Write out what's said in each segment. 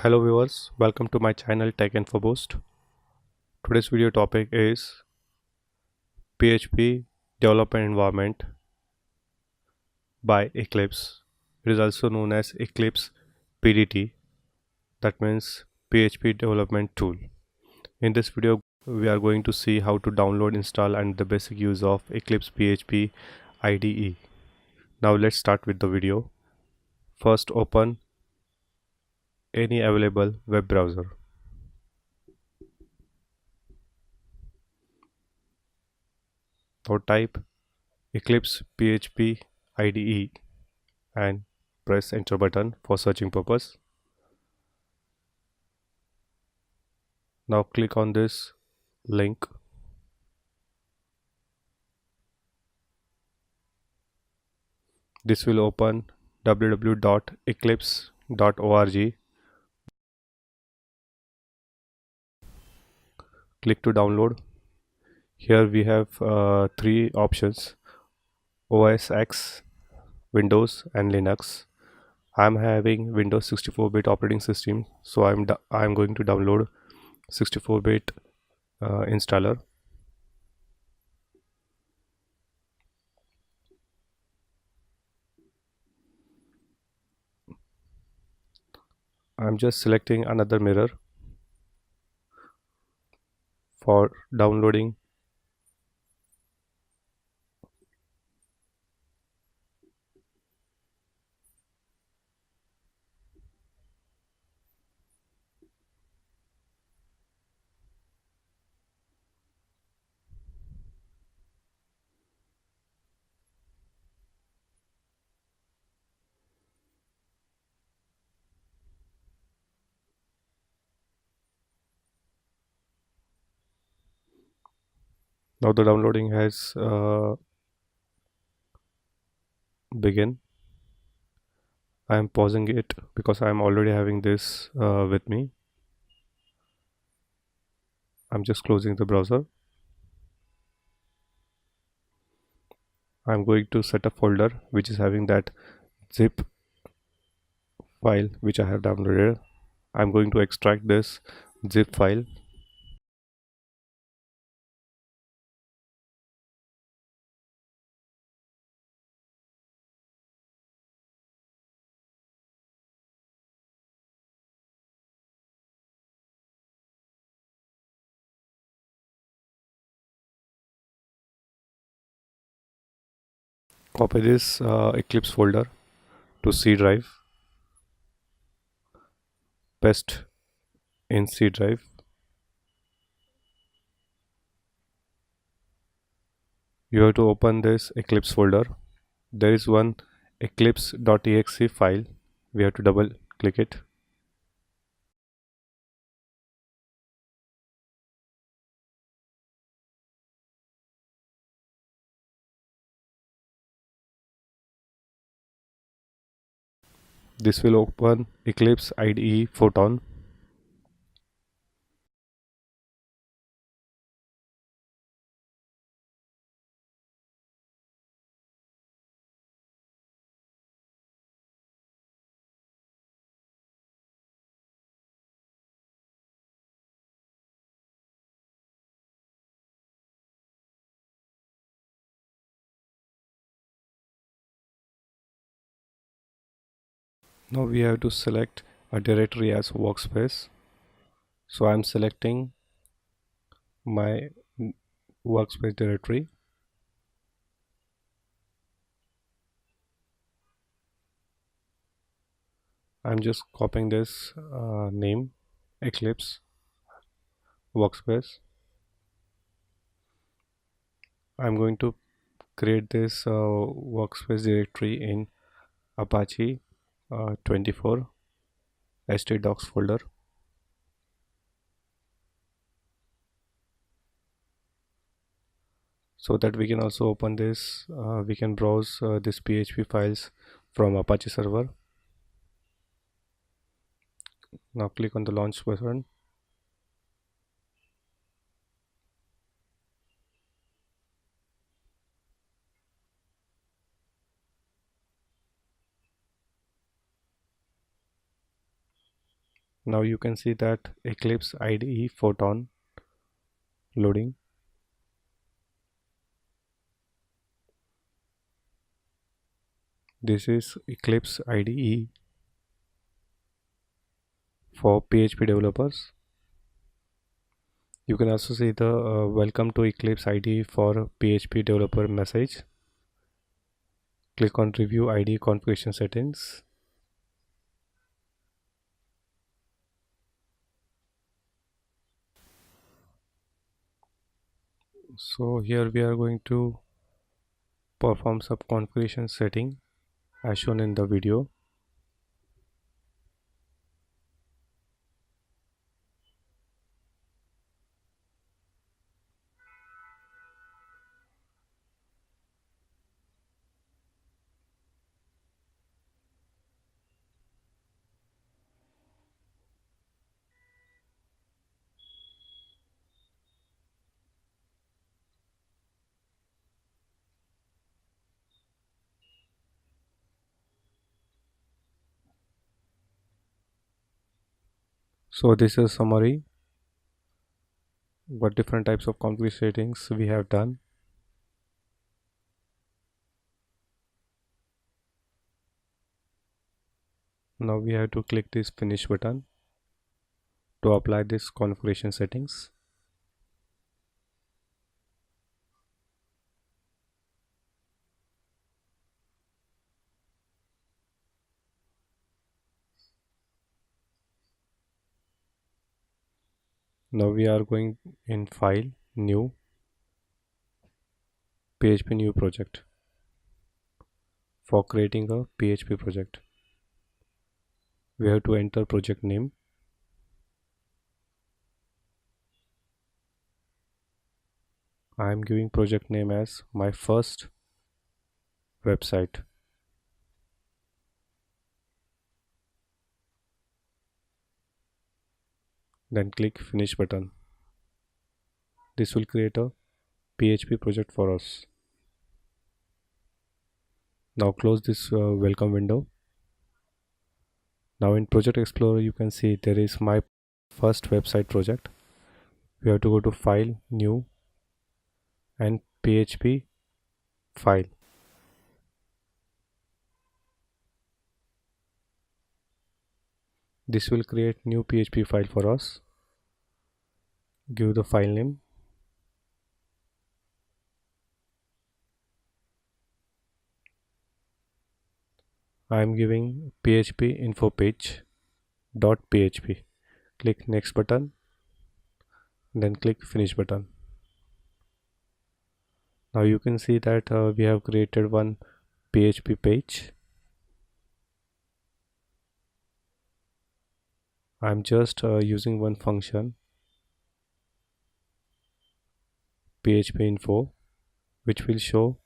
Hello viewers, welcome to my channel TechInfoBoost. Today's video topic is PHP development environment by Eclipse. It is also known as Eclipse PDT, that means PHP development tool. In this video we are going to see how to download, install and the basic use of Eclipse PHP IDE. Now let's start with the video. First open any available web browser. Now type Eclipse PHP IDE and press enter button for searching purpose. Now click on this link. This will open www.eclipse.org. Click to download. Here we have three options: OS X, Windows and Linux. I'm having Windows 64-bit operating system, so I'm going to download 64-bit installer. I'm just selecting another mirror for downloading. Now the downloading has begun. I am pausing it because I am already having this with me. I'm just closing the browser. I'm going to set a folder which is having that zip file which I have downloaded. I'm going to extract this zip file. Copy this Eclipse folder to C drive. Paste in C drive. You have to open this Eclipse folder. There is one eclipse.exe file. We have to double click it. This will open Eclipse IDE Photon. Now we have to select a directory as Workspace. So I'm selecting my Workspace directory. I'm just copying this name, Eclipse Workspace. I'm going to create this Workspace directory in Apache 24 htdocs folder. So that we can also open this, we can browse this PHP files from Apache server. Now click on the launch button. Now you can see that Eclipse IDE Photon loading. This is Eclipse IDE for PHP developers. You can also see the welcome to Eclipse IDE for PHP developer message. Click on review IDE configuration settings. So here we are going to perform some configuration setting as shown in the video. So this is a summary what different types of configuration settings we have done. Now we have to click this finish button to apply this configuration settings. Now we are going in file, new, PHP new project. For creating a PHP project, we have to enter project name. I am giving project name as my first website. Then click finish button. This will create a PHP project for us. Now close this welcome window. Now in Project Explorer you can see there is my first website project. We have to go to file, new, and PHP file. This will create new PHP file for us. Give the file name. I am giving PHP info page .php. Click next button, then click finish button. Now you can see that we have created one PHP page. I am just using one function PHP info, which will show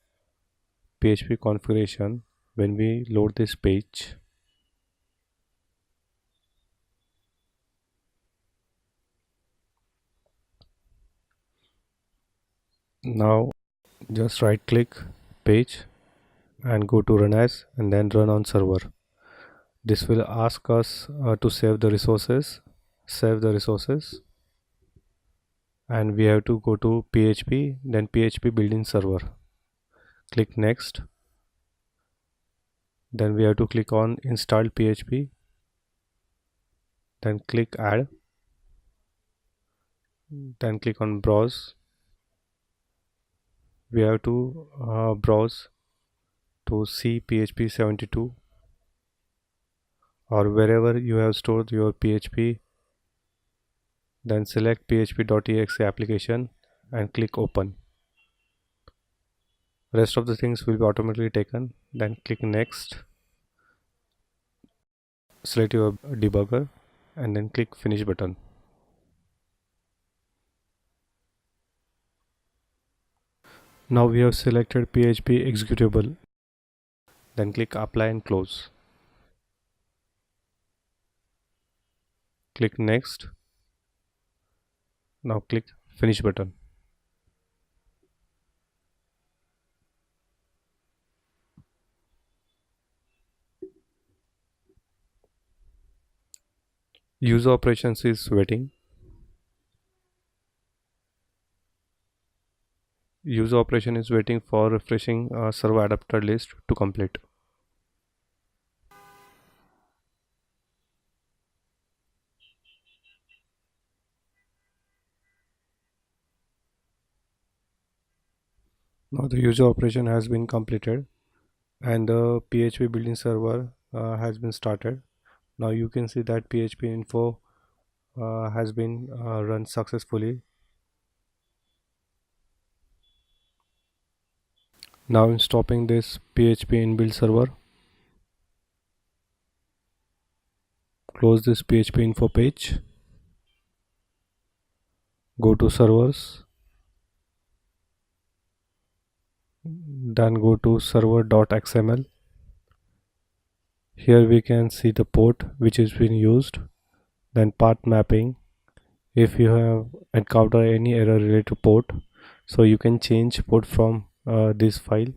PHP configuration when we load this page. Now just right click page and go to run as and then run on server. This will ask us to save the resources. Save the resources, and we have to go to PHP, then PHP built-in server. Click next. Then we have to click on install PHP. Then click add. Then click on browse. We have to browse to see PHP 72 or wherever you have stored your PHP. Then select php.exe application and click open. Rest of the things will be automatically taken. Then click next. Select your debugger and then click finish button. Now we have selected PHP executable. Then click apply and close. Click next. Now click finish button. User operations is waiting. User operation is waiting for refreshing server adapter list to complete. Now the user operation has been completed and the PHP building server has been started. Now you can see that PHP info has been run successfully. Now in stopping this PHP inbuild server, close this PHP info page, go to servers, then go to server.xml. Here we can see the port which is being used, then path mapping. If you have encountered any error related to port, so you can change port from this file.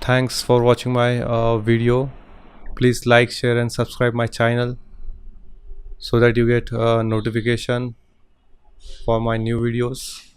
Thanks for watching my video. Please like, share and subscribe my channel so that you get notification for my new videos.